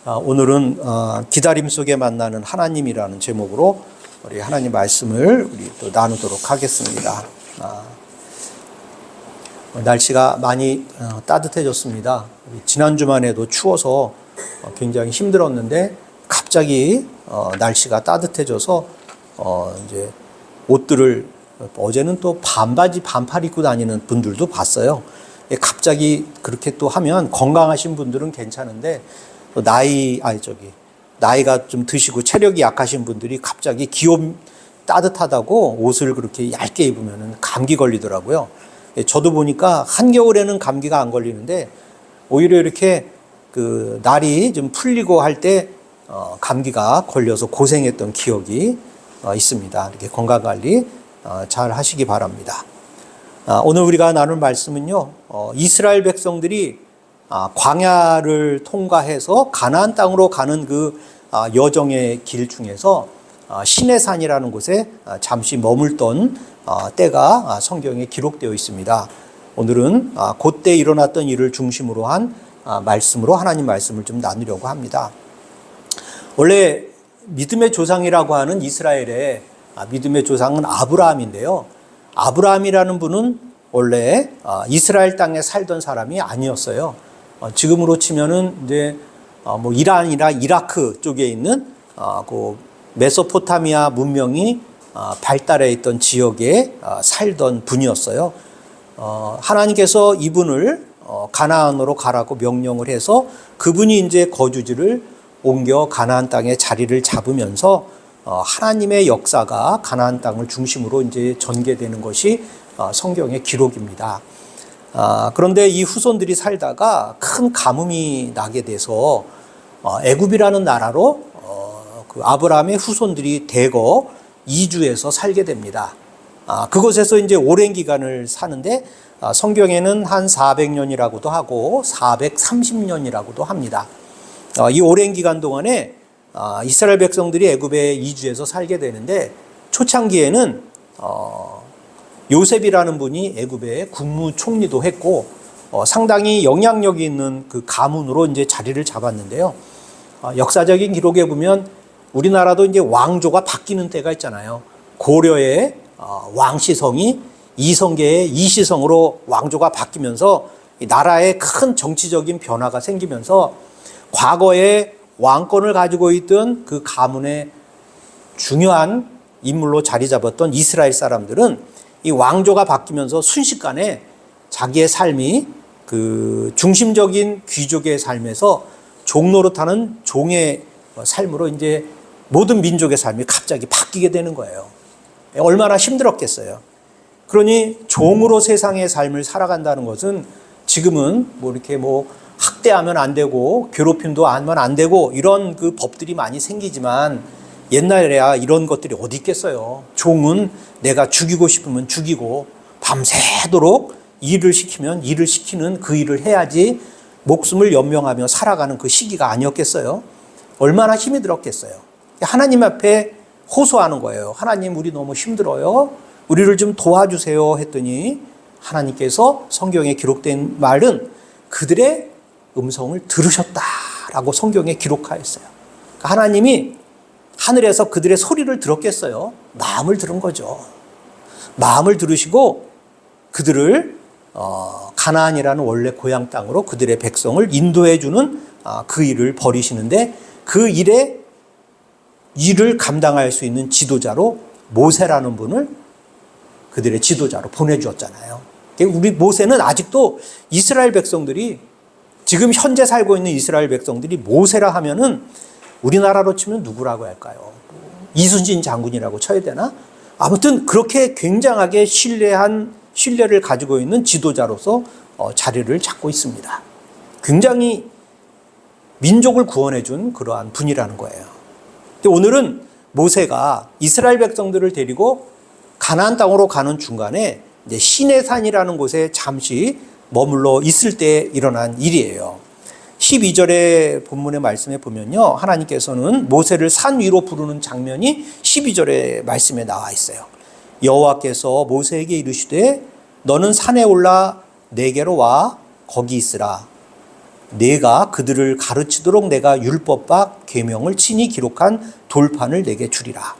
오늘은 기다림 속에 만나는 하나님이라는 제목으로 우리 하나님 말씀을 우리 또 나누도록 하겠습니다. 날씨가 많이 따뜻해졌습니다. 지난주만 해도 추워서 굉장히 힘들었는데 갑자기 날씨가 따뜻해져서 이제 옷들을 어제는 또 반바지 반팔 입고 다니는 분들도 봤어요. 갑자기 그렇게 또 하면 건강하신 분들은 괜찮은데 또 나이가 좀 드시고 체력이 약하신 분들이 갑자기 기온 따뜻하다고 옷을 그렇게 얇게 입으면 감기 걸리더라고요. 저도 보니까 한겨울에는 감기가 안 걸리는데 오히려 이렇게 그 날이 좀 풀리고 할 때 감기가 걸려서 고생했던 기억이 있습니다. 이렇게 건강 관리 잘 하시기 바랍니다. 오늘 우리가 나눌 말씀은요, 이스라엘 백성들이 광야를 통과해서 가나안 땅으로 가는 그 여정의 길 중에서 시내산이라는 곳에 잠시 머물던 때가 성경에 기록되어 있습니다. 오늘은 그때 일어났던 일을 중심으로 한 말씀으로 하나님 말씀을 좀 나누려고 합니다. 원래 믿음의 조상이라고 하는 이스라엘의 믿음의 조상은 아브라함인데요. 아브라함이라는 분은 원래 이스라엘 땅에 살던 사람이 아니었어요. 지금으로 치면은 이제 뭐 이란이나 이라크 쪽에 있는 그 메소포타미아 문명이 발달해 있던 지역에 살던 분이었어요. 하나님께서 이분을 가나안으로 가라고 명령을 해서 그분이 이제 거주지를 옮겨 가나안 땅에 자리를 잡으면서 하나님의 역사가 가나안 땅을 중심으로 이제 전개되는 것이 성경의 기록입니다. 그런데 이 후손들이 살다가 큰 가뭄이 나게 돼서 애굽이라는 나라로 그 아브라함의 후손들이 대거 이주해서 살게 됩니다. 그곳에서 이제 오랜 기간을 사는데 성경에는 한 400년이라고도 하고 430년이라고도 합니다. 이 오랜 기간 동안에 이스라엘 백성들이 애굽에 이주해서 살게 되는데 초창기에는 요셉이라는 분이 애굽의 국무총리도 했고 상당히 영향력이 있는 그 가문으로 이제 자리를 잡았는데요. 역사적인 기록에 보면 우리나라도 이제 왕조가 바뀌는 때가 있잖아요. 고려의 왕시성이 이성계의 이시성으로 왕조가 바뀌면서 나라에 큰 정치적인 변화가 생기면서 과거에 왕권을 가지고 있던 그 가문의 중요한 인물로 자리 잡았던 이스라엘 사람들은 이 왕조가 바뀌면서 순식간에 자기의 삶이 그 중심적인 귀족의 삶에서 종노릇하는 종의 삶으로 이제 모든 민족의 삶이 갑자기 바뀌게 되는 거예요. 얼마나 힘들었겠어요. 그러니 종으로 세상의 삶을 살아간다는 것은 지금은 뭐 이렇게 뭐 학대하면 안 되고 괴롭힘도 하면 안 되고 이런 그 법들이 많이 생기지만 옛날에야 이런 것들이 어디 있겠어요. 종은 내가 죽이고 싶으면 죽이고 밤새도록 일을 시키면 일을 시키는 그 일을 해야지 목숨을 연명하며 살아가는 그 시기가 아니었겠어요. 얼마나 힘이 들었겠어요. 하나님 앞에 호소하는 거예요. 하나님, 우리 너무 힘들어요. 우리를 좀 도와주세요 했더니 하나님께서 성경에 기록된 말은 그들의 음성을 들으셨다라고 성경에 기록하였어요. 그러니까 하나님이 하늘에서 그들의 소리를 들었겠어요. 마음을 들은 거죠. 마음을 들으시고 그들을 가나안이라는 원래 고향 땅으로 그들의 백성을 인도해 주는 그 일을 벌이시는데 그 일을 감당할 수 있는 지도자로 모세라는 분을 그들의 지도자로 보내주었잖아요. 우리 모세는 아직도 이스라엘 백성들이 지금 현재 살고 있는 이스라엘 백성들이 모세라 하면은 우리나라로 치면 누구라고 할까요? 이순신 장군이라고 쳐야 되나? 아무튼 그렇게 굉장하게 신뢰를 가지고 있는 지도자로서 자리를 잡고 있습니다. 굉장히 민족을 구원해 준 그러한 분이라는 거예요. 오늘은 모세가 이스라엘 백성들을 데리고 가나안 땅으로 가는 중간에 이제 시내산이라는 곳에 잠시 머물러 있을 때 일어난 일이에요. 12절의 본문의 말씀에 보면요, 하나님께서는 모세를 산 위로 부르는 장면이 12절의 말씀에 나와 있어요. 여호와께서 모세에게 이르시되 너는 산에 올라 내게로 와 거기 있으라. 내가 그들을 가르치도록 내가 율법과 계명을 친히 기록한 돌판을 내게 주리라.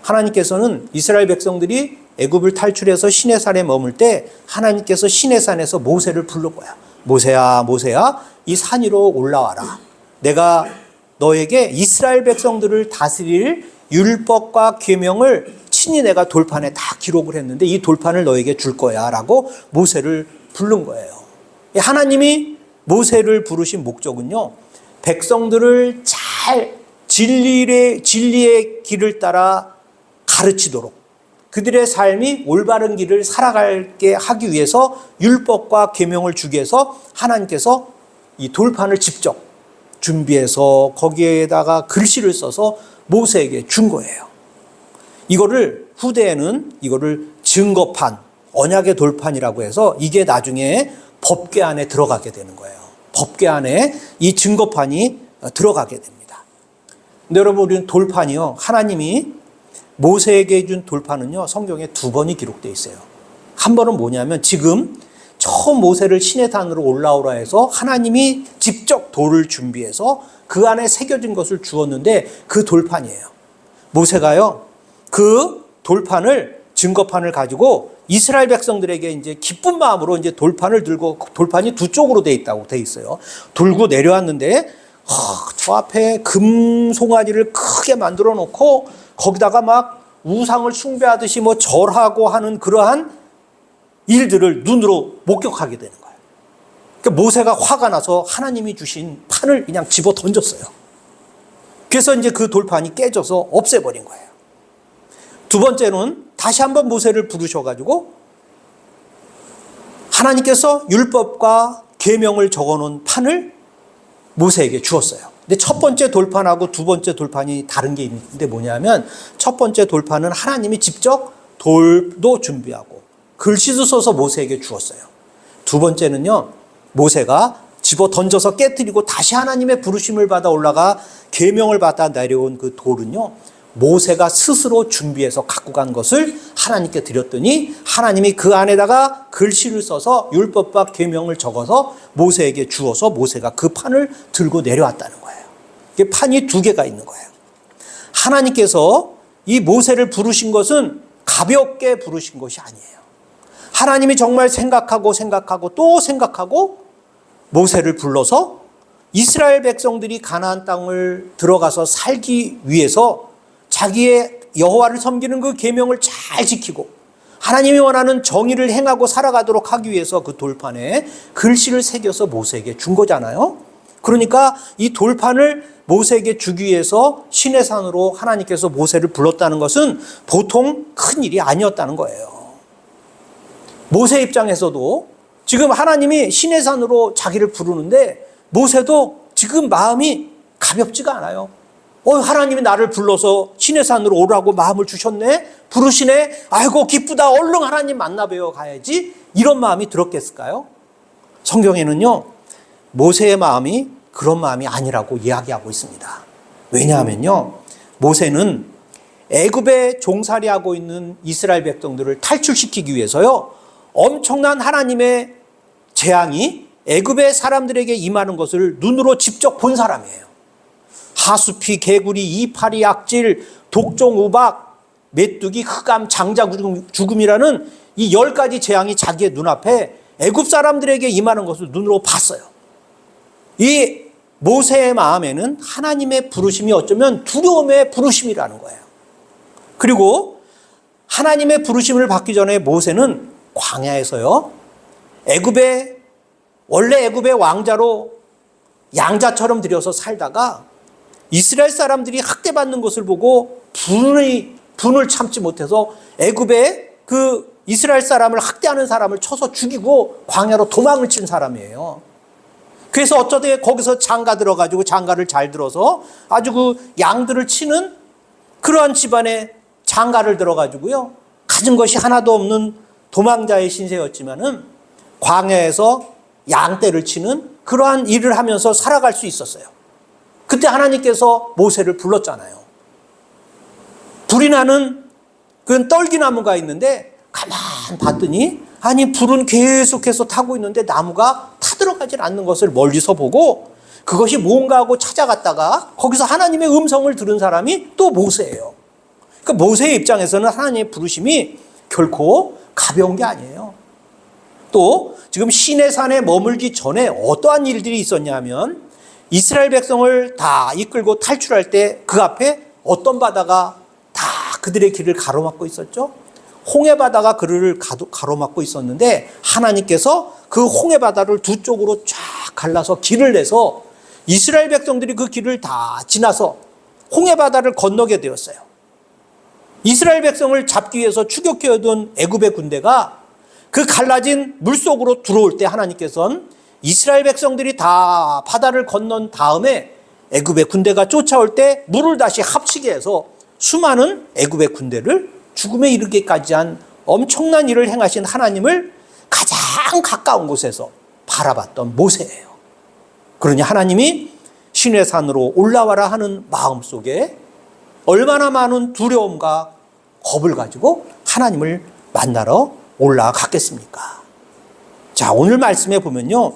하나님께서는 이스라엘 백성들이 애굽을 탈출해서 시내산에 머물 때 하나님께서 시내산에서 모세를 부른 거야. 모세야, 모세야, 이 산 위로 올라와라. 내가 너에게 이스라엘 백성들을 다스릴 율법과 계명을 친히 내가 돌판에 다 기록을 했는데 이 돌판을 너에게 줄 거야 라고 모세를 부른 거예요. 하나님이 모세를 부르신 목적은요, 백성들을 잘 진리의 길을 따라 가르치도록, 그들의 삶이 올바른 길을 살아가게 하기 위해서 율법과 계명을 주기 위해서 하나님께서 이 돌판을 직접 준비해서 거기에다가 글씨를 써서 모세에게 준 거예요. 이거를 후대에는 이거를 증거판, 언약의 돌판이라고 해서 이게 나중에 법궤 안에 들어가게 되는 거예요. 법궤 안에 이 증거판이 들어가게 됩니다. 근데 여러분, 우리는 돌판이요, 하나님이 모세에게 준 돌판은요, 성경에 2번이 기록되어 있어요. 한 번은 뭐냐면 지금 처음 모세를 시내산으로 올라오라 해서 하나님이 직접 돌을 준비해서 그 안에 새겨진 것을 주었는데 그 돌판이에요. 모세가요, 그 돌판을, 증거판을 가지고 이스라엘 백성들에게 이제 기쁜 마음으로 이제 돌판을 들고, 돌판이 두 쪽으로 돼 있다고 돼 있어요. 들고 내려왔는데 저 앞에 금 송아지를 크게 만들어 놓고 거기다가 막 우상을 숭배하듯이 뭐 절하고 하는 그러한 일들을 눈으로 목격하게 되는 거예요. 그러니까 모세가 화가 나서 하나님이 주신 판을 그냥 집어 던졌어요. 그래서 이제 그 돌판이 깨져서 없애버린 거예요. 두 번째는 다시 한번 모세를 부르셔가지고 하나님께서 율법과 계명을 적어놓은 판을 모세에게 주었어요. 근데 첫 번째 돌판하고 두 번째 돌판이 다른 게 있는데 뭐냐면, 첫 번째 돌판은 하나님이 직접 돌도 준비하고 글씨도 써서 모세에게 주었어요. 두 번째는요, 모세가 집어 던져서 깨뜨리고 다시 하나님의 부르심을 받아 올라가 계명을 받아 내려온 그 돌은요, 모세가 스스로 준비해서 갖고 간 것을 하나님께 드렸더니 하나님이 그 안에다가 글씨를 써서 율법과 계명을 적어서 모세에게 주어서 모세가 그 판을 들고 내려왔다는 거예요. 이게 판이 2개가 있는 거예요. 하나님께서 이 모세를 부르신 것은 가볍게 부르신 것이 아니에요. 하나님이 정말 생각하고 또 생각하고 모세를 불러서 이스라엘 백성들이 가나안 땅을 들어가서 살기 위해서 자기의 여호와를 섬기는 그 계명을 잘 지키고 하나님이 원하는 정의를 행하고 살아가도록 하기 위해서 그 돌판에 글씨를 새겨서 모세에게 준 거잖아요. 그러니까 이 돌판을 모세에게 주기 위해서 시내산으로 하나님께서 모세를 불렀다는 것은 보통 큰 일이 아니었다는 거예요. 모세 입장에서도 지금 하나님이 시내산으로 자기를 부르는데 모세도 지금 마음이 가볍지가 않아요. 하나님이 나를 불러서 시내산으로 오라고 마음을 주셨네, 부르시네, 아이고 기쁘다, 얼른 하나님 만나 뵈어 가야지, 이런 마음이 들었겠을까요? 성경에는요, 모세의 마음이 그런 마음이 아니라고 이야기하고 있습니다. 왜냐하면요, 모세는 애굽에 종살이하고 있는 이스라엘 백성들을 탈출시키기 위해서요, 엄청난 하나님의 재앙이 애굽의 사람들에게 임하는 것을 눈으로 직접 본 사람이에요. 하수피, 개구리, 이파리, 악질, 독종, 우박, 메뚜기, 흑암, 장자 죽음이라는 이 10가지 재앙이 자기의 눈앞에 애굽 사람들에게 임하는 것을 눈으로 봤어요. 이 모세의 마음에는 하나님의 부르심이 어쩌면 두려움의 부르심이라는 거예요. 그리고 하나님의 부르심을 받기 전에 모세는 광야에서요, 원래 애굽의 왕자로 양자처럼 들여서 살다가 이스라엘 사람들이 학대받는 것을 보고 분을 참지 못해서 애굽의 그 이스라엘 사람을 학대하는 사람을 쳐서 죽이고 광야로 도망을 친 사람이에요. 그래서 어쩌다 거기서 장가 들어가지고 장가를 잘 들어서 아주 그 양들을 치는 그러한 집안에 장가를 들어가지고요, 가진 것이 하나도 없는 도망자의 신세였지만은 광야에서 양떼를 치는 그러한 일을 하면서 살아갈 수 있었어요. 그때 하나님께서 모세를 불렀잖아요. 불이 나는 그 떨기나무가 있는데 가만 봤더니, 아니 불은 계속해서 타고 있는데 나무가 타도 쳐들어가질 않는 것을 멀리서 보고 그것이 뭔가 하고 찾아갔다가 거기서 하나님의 음성을 들은 사람이 또 모세예요. 그러니까 모세의 입장에서는 하나님의 부르심이 결코 가벼운 게 아니에요. 또 지금 시내산에 머물기 전에 어떠한 일들이 있었냐면 이스라엘 백성을 다 이끌고 탈출할 때 그 앞에 어떤 바다가 다 그들의 길을 가로막고 있었죠. 홍해 바다가 그를 가로막고 있었는데 하나님께서 그 홍해 바다를 두 쪽으로 쫙 갈라서 길을 내서 이스라엘 백성들이 그 길을 다 지나서 홍해 바다를 건너게 되었어요. 이스라엘 백성을 잡기 위해서 추격해오던 애굽의 군대가 그 갈라진 물속으로 들어올 때 하나님께서는 이스라엘 백성들이 다 바다를 건넌 다음에 애굽의 군대가 쫓아올 때 물을 다시 합치게 해서 수많은 애굽의 군대를 죽음에 이르기까지 한 엄청난 일을 행하신 하나님을 가장 가까운 곳에서 바라봤던 모세예요. 그러니 하나님이 시내산으로 올라와라 하는 마음속에 얼마나 많은 두려움과 겁을 가지고 하나님을 만나러 올라갔겠습니까? 자, 오늘 말씀에 보면요,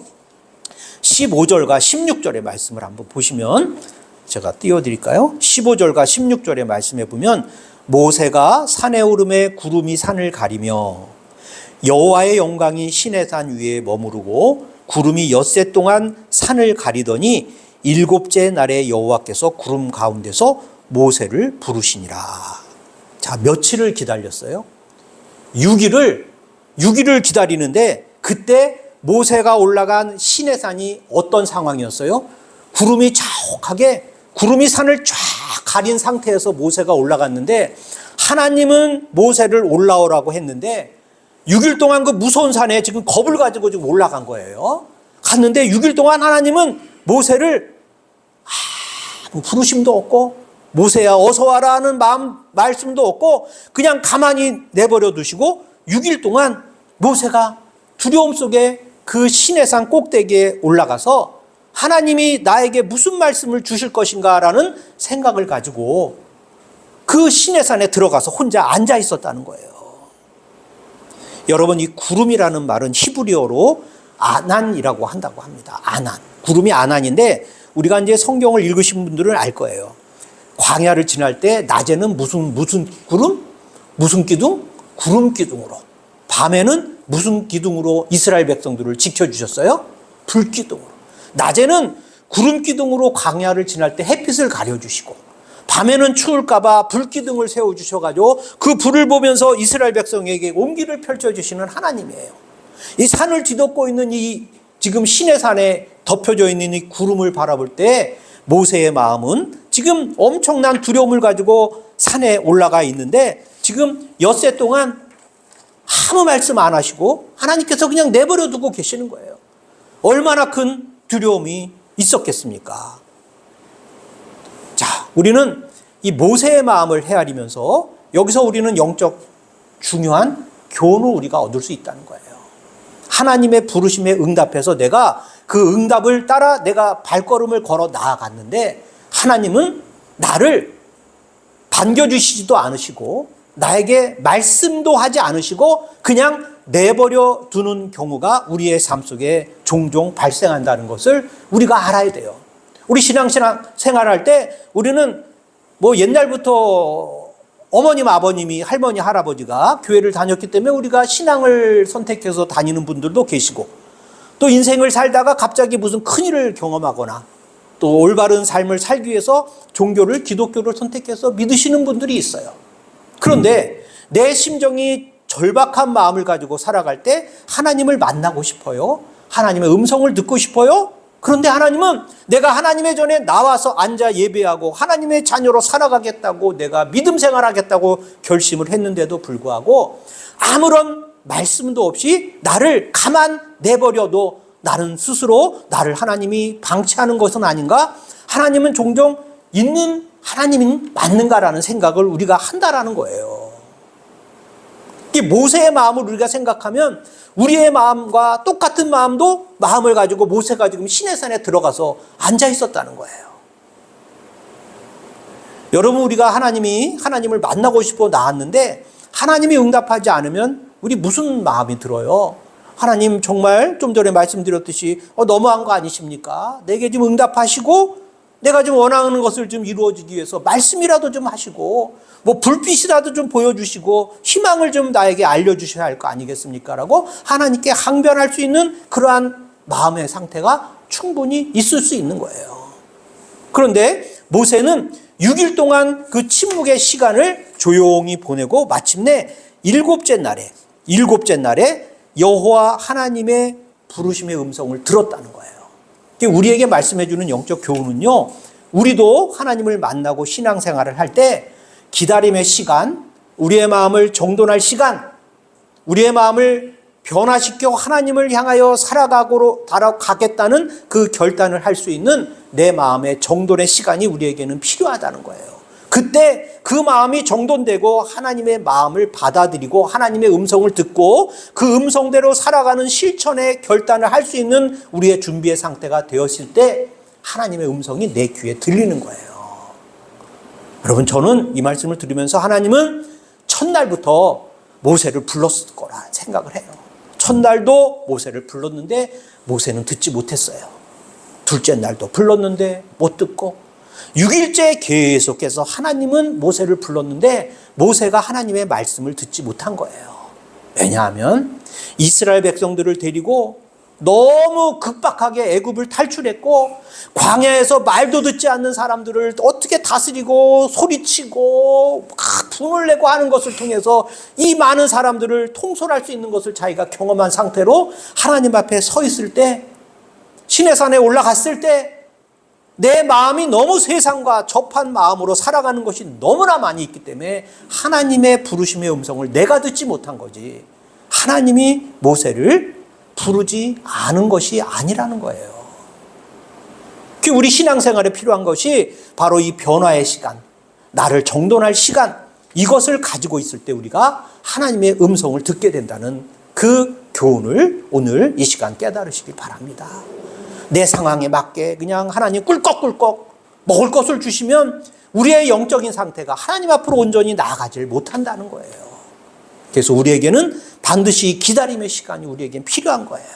15절과 16절의 말씀을 한번 보시면 제가 띄워드릴까요? 15절과 16절의 말씀에 보면 모세가 산에 오름에 구름이 산을 가리며 여호와의 영광이 시내산 위에 머무르고 구름이 엿새 동안 산을 가리더니 일곱째 날에 여호와께서 구름 가운데서 모세를 부르시니라. 자, 며칠을 기다렸어요? 6일을 기다리는데 그때 모세가 올라간 시내산이 어떤 상황이었어요? 구름이 자욱하게 구름이 산을 쫙 가린 상태에서 모세가 올라갔는데 하나님은 모세를 올라오라고 했는데 6일 동안 그 무서운 산에 지금 겁을 가지고 지금 올라간 거예요. 갔는데 6일 동안 하나님은 모세를 부르심도 없고 모세야 어서 와라 하는 말씀도 없고 그냥 가만히 내버려 두시고 6일 동안 모세가 두려움 속에 그 시내산 꼭대기에 올라가서 하나님이 나에게 무슨 말씀을 주실 것인가라는 생각을 가지고 그 시내산에 들어가서 혼자 앉아 있었다는 거예요. 여러분, 이 구름이라는 말은 히브리어로 아난이라고 한다고 합니다. 아난. 구름이 아난인데 우리가 이제 성경을 읽으신 분들은 알 거예요. 광야를 지날 때 낮에는 무슨 구름? 무슨 기둥? 구름 기둥으로. 밤에는 무슨 기둥으로 이스라엘 백성들을 지켜주셨어요? 불 기둥으로. 낮에는 구름 기둥으로 광야를 지날 때 햇빛을 가려주시고 밤에는 추울까봐 불 기둥을 세워주셔가지고 그 불을 보면서 이스라엘 백성에게 온기를 펼쳐주시는 하나님이에요. 이 산을 뒤덮고 있는 이 지금 시내산에 덮여져 있는 이 구름을 바라볼 때 모세의 마음은 지금 엄청난 두려움을 가지고 산에 올라가 있는데 지금 엿새 동안 아무 말씀 안 하시고 하나님께서 그냥 내버려 두고 계시는 거예요. 얼마나 큰 두려움이 있었겠습니까? 자, 우리는 이 모세의 마음을 헤아리면서 여기서 우리는 영적 중요한 교훈을 우리가 얻을 수 있다는 거예요. 하나님의 부르심에 응답해서 내가 그 응답을 따라 내가 발걸음을 걸어 나아갔는데 하나님은 나를 반겨주시지도 않으시고 나에게 말씀도 하지 않으시고 그냥 내버려 두는 경우가 우리의 삶 속에 종종 발생한다는 것을 우리가 알아야 돼요. 우리 신앙 생활할 때 우리는 뭐 옛날부터 어머님, 아버님이, 할머니, 할아버지가 교회를 다녔기 때문에 우리가 신앙을 선택해서 다니는 분들도 계시고 또 인생을 살다가 갑자기 무슨 큰일을 경험하거나 또 올바른 삶을 살기 위해서 종교를, 기독교를 선택해서 믿으시는 분들이 있어요. 그런데 내 심정이 절박한 마음을 가지고 살아갈 때 하나님을 만나고 싶어요. 하나님의 음성을 듣고 싶어요. 그런데 하나님은 내가 하나님의 전에 나와서 앉아 예배하고 하나님의 자녀로 살아가겠다고 내가 믿음 생활하겠다고 결심을 했는데도 불구하고 아무런 말씀도 없이 나를 가만 내버려도 나는 스스로 나를 하나님이 방치하는 것은 아닌가? 하나님은 종종 있는 하나님이 맞는가라는 생각을 우리가 한다라는 거예요. 이 모세의 마음을 우리가 생각하면 우리의 마음과 똑같은 마음을 가지고 모세가 지금 시내산에 들어가서 앉아 있었다는 거예요. 여러분, 우리가 하나님을 만나고 싶어 나왔는데 하나님이 응답하지 않으면 우리 무슨 마음이 들어요? 하나님 정말 좀 전에 말씀드렸듯이 너무한 거 아니십니까? 내게 좀 응답하시고 내가 좀 원하는 것을 좀 이루어지기 위해서 말씀이라도 좀 하시고 뭐 불빛이라도 좀 보여주시고 희망을 좀 나에게 알려주셔야 할 거 아니겠습니까? 라고 하나님께 항변할 수 있는 그러한 마음의 상태가 충분히 있을 수 있는 거예요. 그런데 모세는 6일 동안 그 침묵의 시간을 조용히 보내고 마침내 일곱째 날에 여호와 하나님의 부르심의 음성을 들었다는 거예요. 우리에게 말씀해 주는 영적 교훈은요, 우리도 하나님을 만나고 신앙생활을 할 때 기다림의 시간, 우리의 마음을 정돈할 시간, 우리의 마음을 변화시켜 하나님을 향하여 살아가겠다는 그 결단을 할 수 있는 내 마음의 정돈의 시간이 우리에게는 필요하다는 거예요. 그때 그 마음이 정돈되고 하나님의 마음을 받아들이고 하나님의 음성을 듣고 그 음성대로 살아가는 실천의 결단을 할 수 있는 우리의 준비의 상태가 되었을 때 하나님의 음성이 내 귀에 들리는 거예요. 여러분, 저는 이 말씀을 들으면서 하나님은 첫날부터 모세를 불렀을 거라 생각을 해요. 첫날도 모세를 불렀는데 모세는 듣지 못했어요. 둘째 날도 불렀는데 못 듣고 6일째 계속해서 하나님은 모세를 불렀는데 모세가 하나님의 말씀을 듣지 못한 거예요. 왜냐하면 이스라엘 백성들을 데리고 너무 급박하게 애굽을 탈출했고 광야에서 말도 듣지 않는 사람들을 어떻게 다스리고 소리치고 분을 내고 하는 것을 통해서 이 많은 사람들을 통솔할 수 있는 것을 자기가 경험한 상태로 하나님 앞에 서 있을 때, 시내산에 올라갔을 때 내 마음이 너무 세상과 접한 마음으로 살아가는 것이 너무나 많이 있기 때문에 하나님의 부르심의 음성을 내가 듣지 못한 거지 하나님이 모세를 부르지 않은 것이 아니라는 거예요. 우리 신앙생활에 필요한 것이 바로 이 변화의 시간, 나를 정돈할 시간, 이것을 가지고 있을 때 우리가 하나님의 음성을 듣게 된다는 그 교훈을 오늘 이 시간 깨달으시길 바랍니다. 내 상황에 맞게 그냥 하나님 꿀꺽꿀꺽 먹을 것을 주시면 우리의 영적인 상태가 하나님 앞으로 온전히 나아가질 못한다는 거예요. 그래서 우리에게는 반드시 기다림의 시간이 우리에겐 필요한 거예요.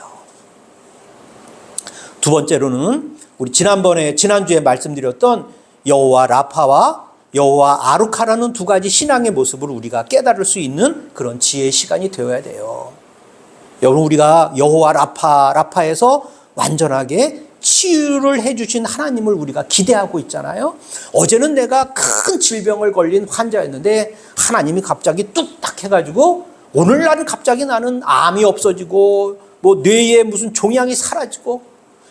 두 번째로는 우리 지난주에 말씀드렸던 여호와 라파와 여호와 아루카라는 두 가지 신앙의 모습을 우리가 깨달을 수 있는 그런 지혜의 시간이 되어야 돼요. 여러분, 우리가 여호와 라파에서 완전하게 치유를 해주신 하나님을 우리가 기대하고 있잖아요. 어제는 내가 큰 질병을 걸린 환자였는데 하나님이 갑자기 뚝딱 해가지고 오늘날은 갑자기 나는 암이 없어지고 뭐 뇌에 무슨 종양이 사라지고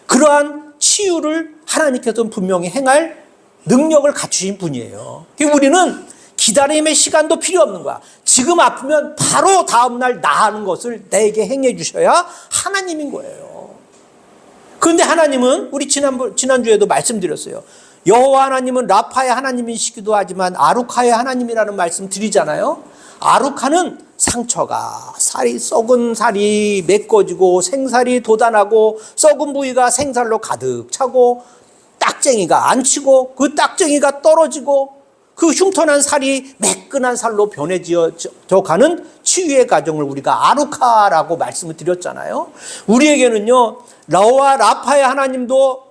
그러한 치유를 하나님께서는 분명히 행할 능력을 갖추신 분이에요. 우리는 기다림의 시간도 필요 없는 거야. 지금 아프면 바로 다음날 나아하는 것을 내게 행해 주셔야 하나님인 거예요. 그런데 하나님은 우리 지난주에도 말씀드렸어요. 여호와 하나님은 라파의 하나님이시기도 하지만 아루카의 하나님이라는 말씀 드리잖아요. 아루카는 상처가 썩은 살이 메꿔지고 생살이 돋아나고 썩은 부위가 생살로 가득 차고 딱쟁이가 안 치고 그 딱쟁이가 떨어지고 그 흉터난 살이 매끈한 살로 변해져 가는 치유의 과정을 우리가 아루카라고 말씀을 드렸잖아요. 우리에게는요, 여호와 라파의 하나님도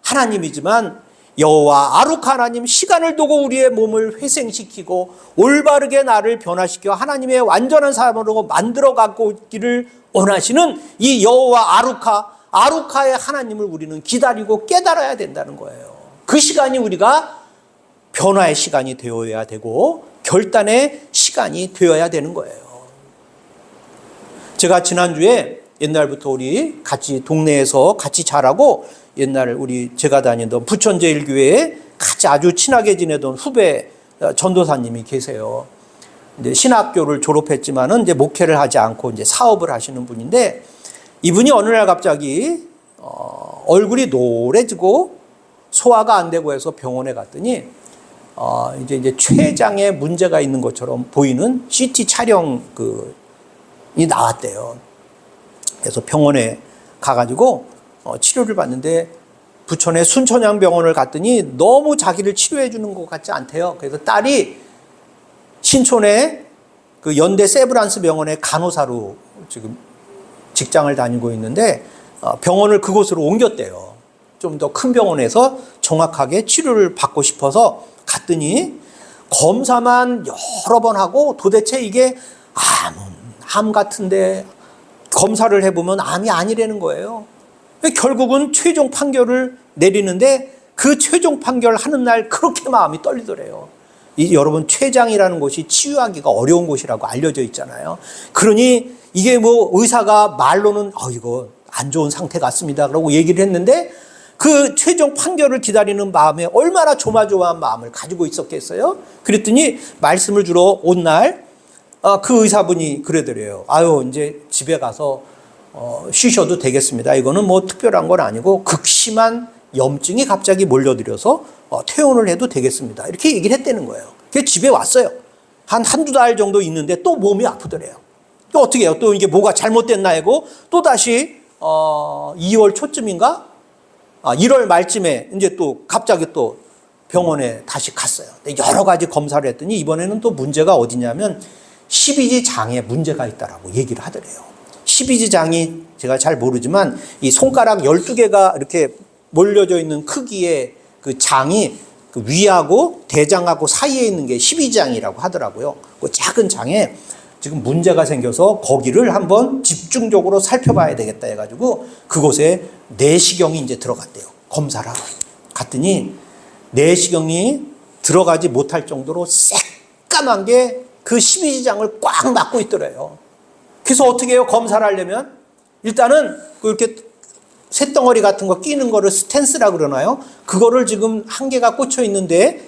하나님이지만 여호와 아루카 하나님, 시간을 두고 우리의 몸을 회생시키고 올바르게 나를 변화시켜 하나님의 완전한 사람으로 만들어가고 있기를 원하시는 이 여호와 아루카의 하나님을 우리는 기다리고 깨달아야 된다는 거예요. 그 시간이 우리가 변화의 시간이 되어야 되고 결단의 시간이 되어야 되는 거예요. 제가 지난주에 옛날부터 우리 같이 동네에서 같이 자라고 옛날 제가 다니던 부천제일교회에 같이 아주 친하게 지내던 후배 전도사님이 계세요. 이제 신학교를 졸업했지만은 이제 목회를 하지 않고 이제 사업을 하시는 분인데 이분이 어느 날 갑자기 얼굴이 노래지고 소화가 안 되고 해서 병원에 갔더니 이제 췌장에 문제가 있는 것처럼 보이는 CT 촬영이 나왔대요. 그래서 병원에 가가지고 치료를 받는데 부천의 순천향병원을 갔더니 너무 자기를 치료해 주는 것 같지 않대요. 그래서 딸이 신촌의 그 연대 세브란스 병원의 간호사로 지금 직장을 다니고 있는데 병원을 그곳으로 옮겼대요. 좀 더 큰 병원에서 정확하게 치료를 받고 싶어서 갔더니 검사만 여러 번 하고 도대체 이게 암 같은데 검사를 해보면 암이 아니라는 거예요. 결국은 최종 판결을 내리는데 그 최종 판결 하는 날 그렇게 마음이 떨리더래요. 여러분, 췌장이라는 곳이 치유하기가 어려운 곳이라고 알려져 있잖아요. 그러니 이게 뭐 의사가 말로는 이거 안 좋은 상태 같습니다 라고 얘기를 했는데 그 최종 판결을 기다리는 마음에 얼마나 조마조마한 마음을 가지고 있었겠어요? 그랬더니 말씀을 주러 온 날 그 의사분이 그러더래요. 이제 집에 가서 쉬셔도 되겠습니다. 이거는 뭐 특별한 건 아니고 극심한 염증이 갑자기 몰려들어서 퇴원을 해도 되겠습니다. 이렇게 얘기를 했다는 거예요. 그래서 집에 왔어요. 한두 달 정도 있는데 또 몸이 아프더래요. 또 어떻게 해요? 또 이게 뭐가 잘못됐나 하고 또 다시 2월 초쯤인가 1월 말쯤에 이제 또 갑자기 또 병원에 다시 갔어요. 여러 가지 검사를 했더니 이번에는 또 문제가 어디냐면 12지 장에 문제가 있다라고 얘기를 하더래요. 12지 장이 제가 잘 모르지만 이 손가락 12개가 이렇게 몰려져 있는 크기의 그 장이 그 위하고 대장하고 사이에 있는 게 12장이라고 하더라고요. 그 작은 장에 지금 문제가 생겨서 거기를 한번 집중적으로 살펴봐야 되겠다 해가지고 그곳에 내시경이 이제 들어갔대요. 검사를 하러. 갔더니 내시경이 들어가지 못할 정도로 새까만 게 그 12지장을 꽉 막고 있더래요. 그래서 어떻게 해요? 검사를 하려면 일단은 이렇게 쇳덩어리 같은 거 끼는 거를 스탠스라 그러나요? 그거를 지금 한 개가 꽂혀 있는데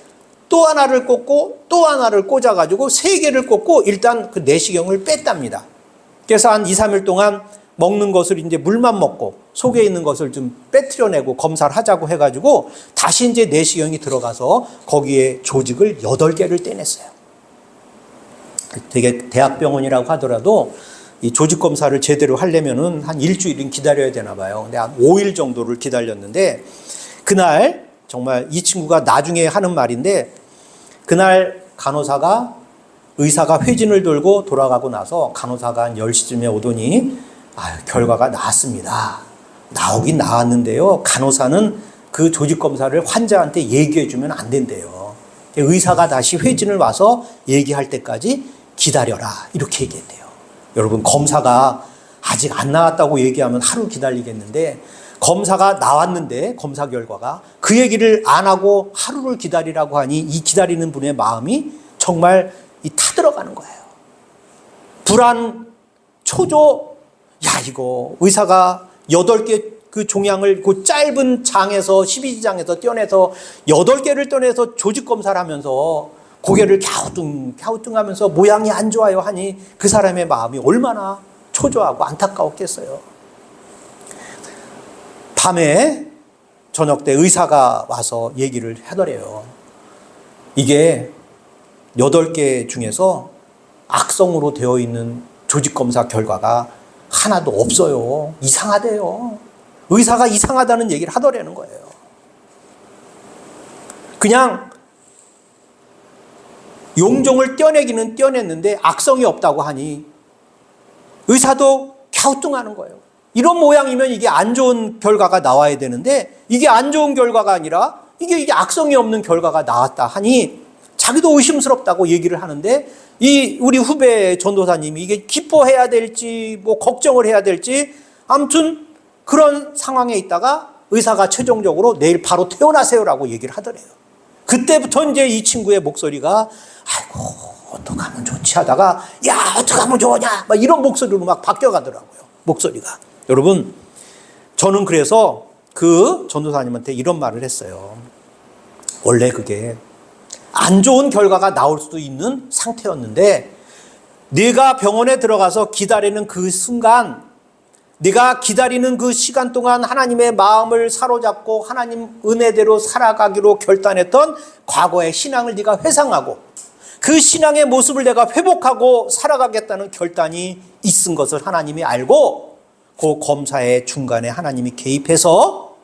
또 하나를 꽂고 또 하나를 꽂아가지고 3개를 꽂고 일단 그 내시경을 뺐답니다. 그래서 한 2, 3일 동안 먹는 것을 이제 물만 먹고 속에 있는 것을 좀 빼트려내고 검사를 하자고 해가지고 다시 이제 내시경이 들어가서 거기에 조직을 8개를 떼냈어요. 되게 대학병원이라고 하더라도 이 조직 검사를 제대로 하려면은 한 일주일은 기다려야 되나 봐요. 근데 한 5일 정도를 기다렸는데 그날 정말 이 친구가 나중에 하는 말인데 그날 의사가 회진을 돌고 돌아가고 나서 간호사가 한 10시쯤에 오더니 결과가 나왔습니다. 나오긴 나왔는데요. 간호사는 그 조직 검사를 환자한테 얘기해 주면 안 된대요. 의사가 다시 회진을 와서 얘기할 때까지 기다려라 이렇게 얘기했대요. 여러분, 검사가 아직 안 나왔다고 얘기하면 하루 기다리겠는데 검사가 나왔는데 검사 결과가 그 얘기를 안 하고 하루를 기다리라고 하니 이 기다리는 분의 마음이 정말 타들어가는 거예요. 불안, 초조. 이거 의사가 8개 그 종양을 그 짧은 장에서 12지장에서 떼어내서 8개를 떼어내서 조직 검사를 하면서 고개를 갸우뚱하면서 모양이 안 좋아요 하니 그 사람의 마음이 얼마나 초조하고 안타까웠겠어요. 밤에 저녁 때 의사가 와서 얘기를 하더래요. 이게 8개 중에서 악성으로 되어 있는 조직검사 결과가 하나도 없어요. 이상하대요. 의사가 이상하다는 얘기를 하더라는 거예요. 그냥 용종을 떼어내기는 떼어냈는데 악성이 없다고 하니 의사도 갸우뚱하는 거예요. 이런 모양이면 이게 안 좋은 결과가 나와야 되는데 이게 안 좋은 결과가 아니라 이게 악성이 없는 결과가 나왔다 하니 자기도 의심스럽다고 얘기를 하는데 이 우리 후배 전도사님이 이게 기뻐해야 될지 뭐 걱정을 해야 될지 아무튼 그런 상황에 있다가 의사가 최종적으로 내일 바로 퇴원하세요라고 얘기를 하더래요. 그때부터 이제 이 친구의 목소리가 어떡하면 좋지 하다가 어떡하면 좋으냐 막 이런 목소리로 막 바뀌어가더라고요. 목소리가. 여러분, 저는 그래서 그 전도사님한테 이런 말을 했어요. 원래 그게 안 좋은 결과가 나올 수도 있는 상태였는데 네가 병원에 들어가서 기다리는 그 순간, 네가 기다리는 그 시간 동안 하나님의 마음을 사로잡고 하나님 은혜대로 살아가기로 결단했던 과거의 신앙을 네가 회상하고 그 신앙의 모습을 내가 회복하고 살아가겠다는 결단이 있은 것을 하나님이 알고 그 검사의 중간에 하나님이 개입해서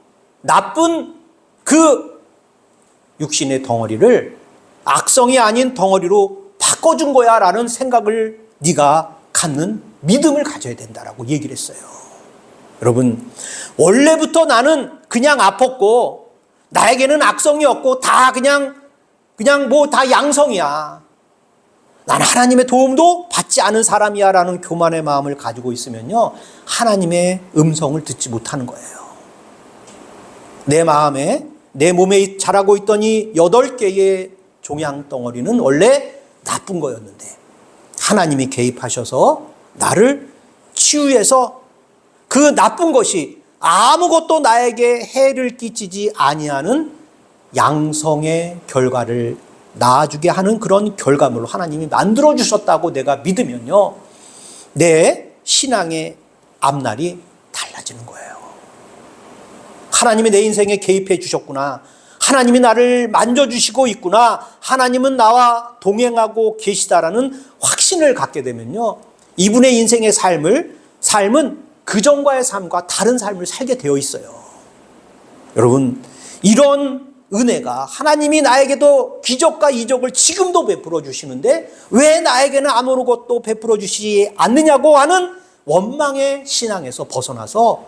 나쁜 그 육신의 덩어리를 악성이 아닌 덩어리로 바꿔준 거야 라는 생각을 네가 갖는 믿음을 가져야 된다라고 얘기를 했어요. 여러분, 원래부터 나는 그냥 아팠고 나에게는 악성이 없고 다 그냥 뭐 다 양성이야. 난 하나님의 도움도 받지 않은 사람이야 라는 교만의 마음을 가지고 있으면요, 하나님의 음성을 듣지 못하는 거예요. 내 마음에, 내 몸에 자라고 있던 이 8개의 종양덩어리는 원래 나쁜 거였는데 하나님이 개입하셔서 나를 치유해서 그 나쁜 것이 아무것도 나에게 해를 끼치지 아니하는 양성의 결과를 낳아주게 하는 그런 결과물로 하나님이 만들어주셨다고 내가 믿으면요, 내 신앙의 앞날이 달라지는 거예요. 하나님이 내 인생에 개입해 주셨구나. 하나님이 나를 만져주시고 있구나. 하나님은 나와 동행하고 계시다라는 확신을 갖게 되면요, 이분의 인생의 삶은 그전과의 삶과 다른 삶을 살게 되어 있어요. 여러분, 이런 은혜가 하나님이 나에게도 기적과 이적을 지금도 베풀어 주시는데 왜 나에게는 아무것도 베풀어 주시지 않느냐고 하는 원망의 신앙에서 벗어나서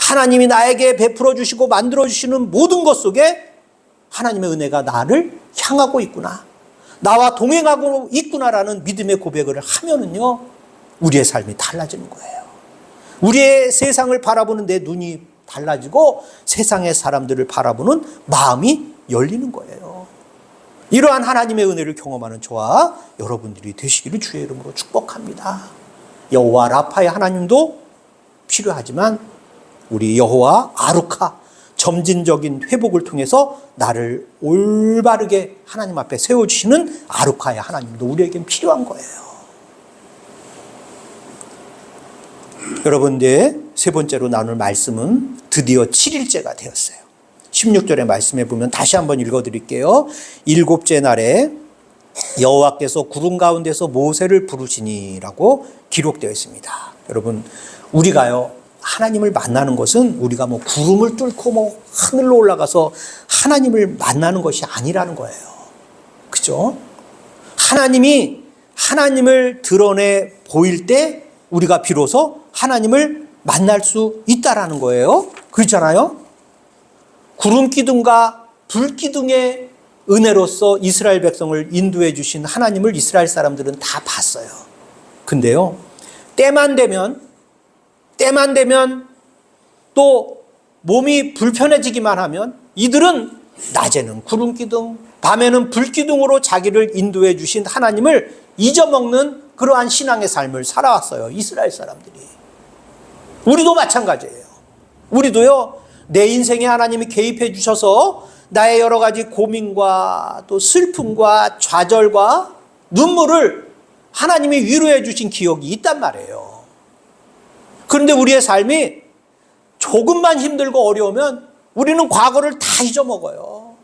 하나님이 나에게 베풀어 주시고 만들어 주시는 모든 것 속에 하나님의 은혜가 나를 향하고 있구나, 나와 동행하고 있구나라는 믿음의 고백을 하면은요, 우리의 삶이 달라지는 거예요. 우리의 세상을 바라보는 내 눈이 달라지고 세상의 사람들을 바라보는 마음이 열리는 거예요. 이러한 하나님의 은혜를 경험하는 저와 여러분들이 되시기를 주의 이름으로 축복합니다. 여호와 라파의 하나님도 필요하지만 우리 여호와 아루카, 점진적인 회복을 통해서 나를 올바르게 하나님 앞에 세워주시는 아루카의 하나님도 우리에겐 필요한 거예요. 여러분, 이제 세 번째로 나눌 말씀은 드디어 7일째가 되었어요. 16절의 말씀에 보면 다시 한번 읽어드릴게요. 7째 날에 여호와께서 구름 가운데서 모세를 부르시니라고 기록되어 있습니다. 여러분, 우리가요, 하나님을 만나는 것은 우리가 뭐 구름을 뚫고 뭐 하늘로 올라가서 하나님을 만나는 것이 아니라는 거예요. 그죠? 하나님을 드러내 보일 때 우리가 비로소 하나님을 만날 수 있다라는 거예요. 그렇잖아요? 구름 기둥과 불 기둥의 은혜로서 이스라엘 백성을 인도해 주신 하나님을 이스라엘 사람들은 다 봤어요. 근데요, 때만 되면 또 몸이 불편해지기만 하면 이들은 낮에는 구름 기둥, 밤에는 불 기둥으로 자기를 인도해 주신 하나님을 잊어먹는 그러한 신앙의 삶을 살아왔어요, 이스라엘 사람들이. 우리도 마찬가지예요. 우리도요, 내 인생에 하나님이 개입해 주셔서 나의 여러 가지 고민과 또 슬픔과 좌절과 눈물을 하나님이 위로해 주신 기억이 있단 말이에요. 그런데 우리의 삶이 조금만 힘들고 어려우면 우리는 과거를 다 잊어먹어요.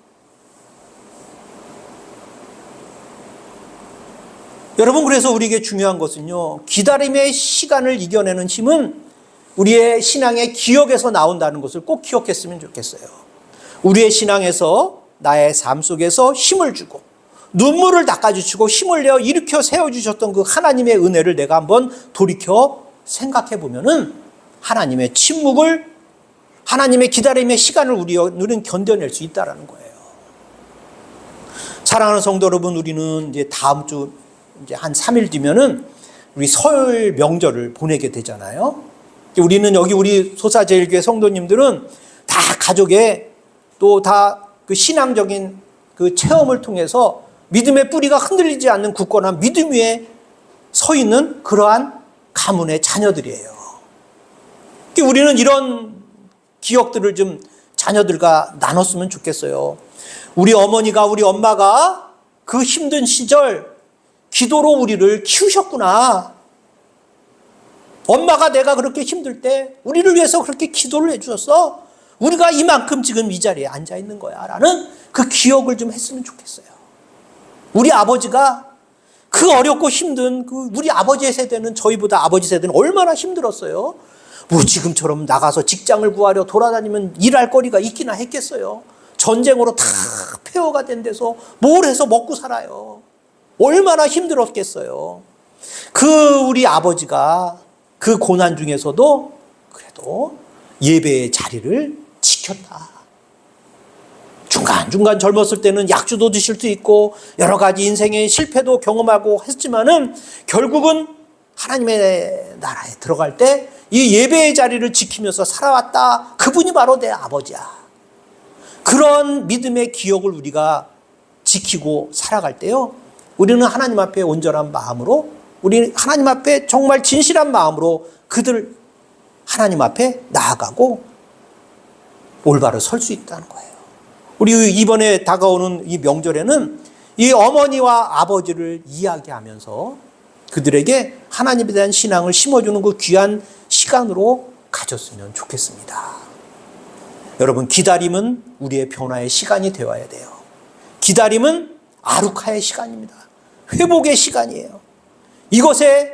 여러분, 그래서 우리에게 중요한 것은요, 기다림의 시간을 이겨내는 힘은 우리의 신앙의 기억에서 나온다는 것을 꼭 기억했으면 좋겠어요. 우리의 신앙에서 나의 삶 속에서 힘을 주고 눈물을 닦아주시고 힘을 내어 일으켜 세워주셨던 그 하나님의 은혜를 내가 한번 돌이켜 생각해 보면은 하나님의 침묵을, 하나님의 기다림의 시간을 우리는 견뎌낼 수 있다라는 거예요. 사랑하는 성도 여러분, 우리는 이제 다음 주 이제 한 3일 뒤면은 우리 설 명절을 보내게 되잖아요. 우리는 여기 우리 소사제일교회 성도님들은 다 가족의 또 다 그 신앙적인 그 체험을 통해서 믿음의 뿌리가 흔들리지 않는 굳건한 믿음 위에 서 있는 그러한 가문의 자녀들이에요. 우리는 이런 기억들을 좀 자녀들과 나눴으면 좋겠어요. 우리 어머니가, 우리 엄마가 그 힘든 시절 기도로 우리를 키우셨구나. 엄마가 내가 그렇게 힘들 때 우리를 위해서 그렇게 기도를 해주셨어. 우리가 이만큼 지금 이 자리에 앉아 있는 거야 라는 그 기억을 좀 했으면 좋겠어요. 우리 아버지가 그 어렵고 힘든 그 우리 아버지의 세대는, 저희보다 아버지 세대는 얼마나 힘들었어요. 뭐 지금처럼 나가서 직장을 구하려 돌아다니면 일할 거리가 있기나 했겠어요. 전쟁으로 다 폐허가 된 데서 뭘 해서 먹고 살아요. 얼마나 힘들었겠어요. 그 우리 아버지가 그 고난 중에서도 그래도 예배의 자리를 지켰다. 중간중간 젊었을 때는 약주도 드실 수 있고 여러 가지 인생의 실패도 경험하고 했지만은 결국은 하나님의 나라에 들어갈 때 이 예배의 자리를 지키면서 살아왔다. 그분이 바로 내 아버지야. 그런 믿음의 기억을 우리가 지키고 살아갈 때요, 우리는 하나님 앞에 온전한 마음으로, 우리 하나님 앞에 정말 진실한 마음으로 그들 하나님 앞에 나아가고 올바로 설 수 있다는 거예요. 우리 이번에 다가오는 이 명절에는 이 어머니와 아버지를 이야기하면서 그들에게 하나님에 대한 신앙을 심어주는 그 귀한 시간으로 가졌으면 좋겠습니다. 여러분, 기다림은 우리의 변화의 시간이 되어야 돼요. 기다림은 아루카의 시간입니다. 회복의 시간이에요. 이것의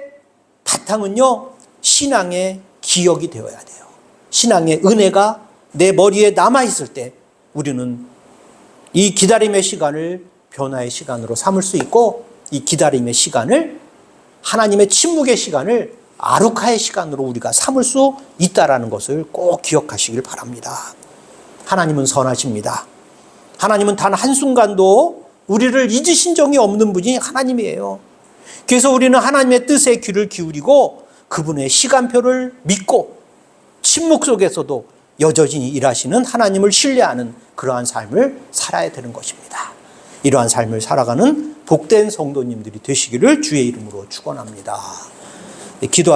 바탕은요, 신앙의 기억이 되어야 돼요. 신앙의 은혜가 내 머리에 남아있을 때 우리는 이 기다림의 시간을 변화의 시간으로 삼을 수 있고, 이 기다림의 시간을, 하나님의 침묵의 시간을 아루카의 시간으로 우리가 삼을 수 있다라는 것을 꼭 기억하시길 바랍니다. 하나님은 선하십니다. 하나님은 단 한순간도 우리를 잊으신 적이 없는 분이 하나님이에요. 그래서 우리는 하나님의 뜻에 귀를 기울이고 그분의 시간표를 믿고 침묵 속에서도 여전히 일하시는 하나님을 신뢰하는 그러한 삶을 살아야 되는 것입니다. 이러한 삶을 살아가는 복된 성도님들이 되시기를 주의 이름으로 축원합니다. 기도